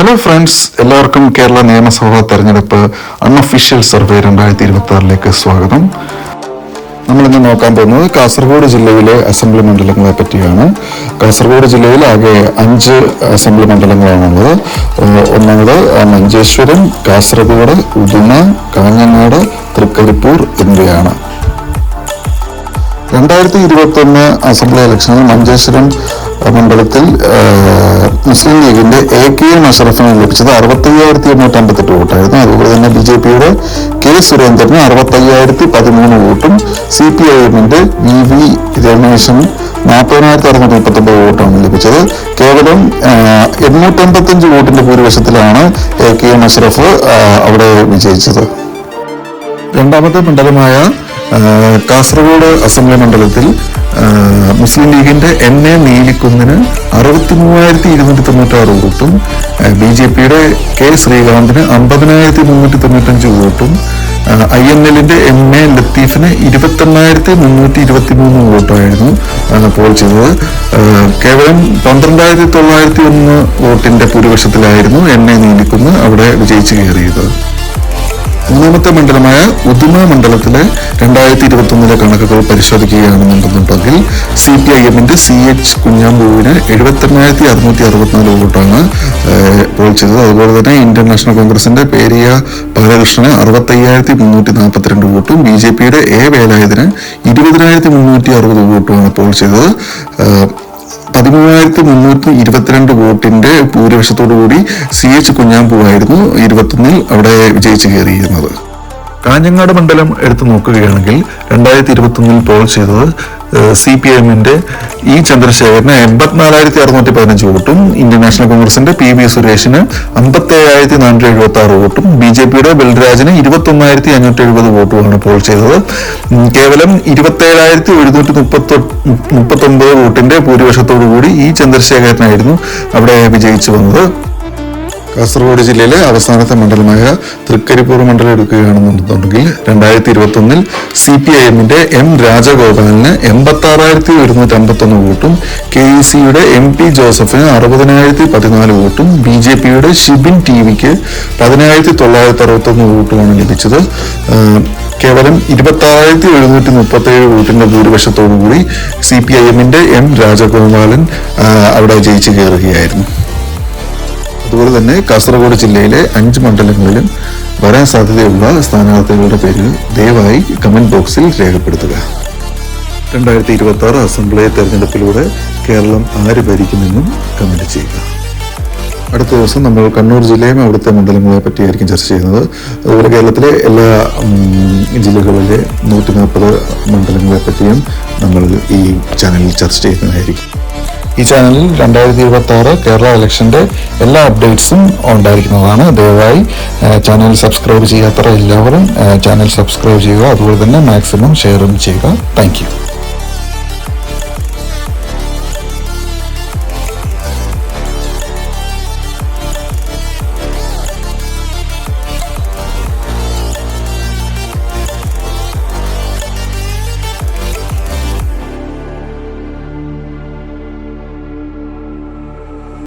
Hello friends, എല്ലാവർക്കും കേരള നിയമസഭാ തെരഞ്ഞെടുപ്പ് അൺഒഫീഷ്യൽ സർവേ 2026 സ്വാഗതം. നമ്മളിന്ന് നോക്കാൻ പോകുന്നത് കാസർഗോഡ് ജില്ലയിലെ അസംബ്ലി മണ്ഡലങ്ങളെ പറ്റിയാണ്. കാസർഗോഡ് ജില്ലയിൽ ആകെ 5 അസംബ്ലി മണ്ഡലങ്ങളാണുള്ളത്. ഒന്നാമത് മഞ്ചേശ്വരം, കാസർഗോഡ്, ഉദുമ, കാഞ്ഞങ്ങാട്, തൃക്കരിപ്പൂർ എന്നിവയാണ്. 2021 അസംബ്ലി ഇലക്ഷനിൽ മഞ്ചേശ്വരം മണ്ഡലത്തിൽ മുസ്ലിം ലീഗിന്റെ AK അഷറഫിന് ലഭിച്ചത് 65,858 വോട്ടായിരുന്നു. അതുപോലെ തന്നെ BJPയുടെ K സുരേന്ദ്രന് 65,013 വോട്ടും CPIMന്റെ VV രമേശന് 40,639 വോട്ടാണ് ലഭിച്ചത്. കേവലം 855 വോട്ടിന്റെ ഭൂരിപക്ഷത്തിലാണ് AK അഷറഫ് അവിടെ വിജയിച്ചത്. രണ്ടാമത്തെ മണ്ഡലമായ കാസർഗോഡ് അസംബ്ലി മണ്ഡലത്തിൽ മുസ്ലിം ലീഗിന്റെ NA നീലിക്കുന്നിന് 63,296 വോട്ടും BJPയുടെ K ശ്രീകാന്തിന് 50,395 വോട്ടും INLന്റെ MA ലത്തീഫിന് 21,323 വോട്ടായിരുന്നു പോൾ ചെയ്തത്. കേവലം 12,901 വോട്ടിന്റെ ഭൂരിപക്ഷത്തിലായിരുന്നു NA നീലിക്കുന്ന് അവിടെ വിജയിച്ചു കയറിയത്. മൂന്നാമത്തെ മണ്ഡലമായ ഉദുമ മണ്ഡലത്തിലെ 2021 കണക്കുകൾ പരിശോധിക്കുകയാണെന്നുണ്ടെങ്കിൽ CPIMന്റെ CH കുഞ്ഞാമ്പൂവിന് 78,664 വോട്ടാണ് പോൾ ചെയ്തത്. അതുപോലെ തന്നെ ഇന്ത്യൻ നാഷണൽ കോൺഗ്രസിന്റെ പേരിയ ബാലകൃഷ്ണന് 65,342 വോട്ടും BJPയുടെ A വേലായുധന് 20,360 വോട്ടുമാണ് പോൾ ചെയ്തത്. 13,322 വോട്ടിന്റെ ഭൂരിപക്ഷത്തോടുകൂടി CH കുഞ്ഞാമ്പൂവായിരുന്നു 21 അവിടെ വിജയിച്ചു കയറിയിരുന്നത്. കാഞ്ഞങ്ങാട് മണ്ഡലം എടുത്തു നോക്കുകയാണെങ്കിൽ 2021 പോൾ ചെയ്തത് CPIMന്റെ E ചന്ദ്രശേഖരന് 84,615 വോട്ടും ഇന്ത്യൻ നാഷണൽ കോൺഗ്രസിന്റെ PV സുരേഷിന് 57,476 വോട്ടും BJPയുടെ ബൽരാജിന് 21,570 വോട്ടുമാണ് പോൾ ചെയ്തത്. കേവലം 27,739 വോട്ടിന്റെ ഭൂരിപക്ഷത്തോടുകൂടി E ചന്ദ്രശേഖരനായിരുന്നു അവിടെ വിജയിച്ചു വന്നത്. കാസർഗോഡ് ജില്ലയിലെ അവസാനത്തെ മണ്ഡലമായ തൃക്കരിപ്പൂർ മണ്ഡലം എടുക്കുകയാണെന്നുണ്ടെങ്കിൽ 2021 CPIMന്റെ M രാജഗോപാലിന് 86,151 വോട്ടും KECയുടെ MP ജോസഫിന് 60,014 വോട്ടും BJPയുടെ ഷിബിൻ TVക്ക് 10,961 വോട്ടുമാണ് ലഭിച്ചത്. കേവലം 26,737 വോട്ടിന്റെ ഭൂരിപക്ഷത്തോടുകൂടി CPIMന്റെ M രാജഗോപാലൻ അവിടെ ജയിച്ചു കയറുകയായിരുന്നു. അതുപോലെ തന്നെ കാസർഗോഡ് ജില്ലയിലെ 5 മണ്ഡലങ്ങളിലും വരാൻ സാധ്യതയുള്ള സ്ഥാനാർത്ഥികളുടെ പേര് ദയവായി കമന്റ് ബോക്സിൽ രേഖപ്പെടുത്തുക. 2026 അസംബ്ലി തെരഞ്ഞെടുപ്പിലൂടെ കേരളം ആര് ഭരിക്കുമെന്നും കമന്റ് ചെയ്യുക. അടുത്ത ദിവസം നമ്മൾ കണ്ണൂർ ജില്ലയും അവിടുത്തെ മണ്ഡലങ്ങളെ പറ്റിയായിരിക്കും ചർച്ച ചെയ്യുന്നത്. അതുപോലെ കേരളത്തിലെ എല്ലാ ജില്ലകളിലെ 140 മണ്ഡലങ്ങളെ പറ്റിയും നമ്മൾ ഈ ചാനലിൽ ചർച്ച ചെയ്യുന്നതായിരിക്കും. ഈ ചാനലിൽ 2026 കേരള ഇലക്ഷന്റെ എല്ലാ അപ്ഡേറ്റ്സും ഉണ്ടായിരിക്കുന്നതാണ്. ദയവായി ചാനൽ സബ്സ്ക്രൈബ് ചെയ്യാത്ത എല്ലാവരും ചാനൽ സബ്സ്ക്രൈബ് ചെയ്യുക. അതുപോലെ തന്നെ മാക്സിമം ഷെയറും ചെയ്യുക. Thank you.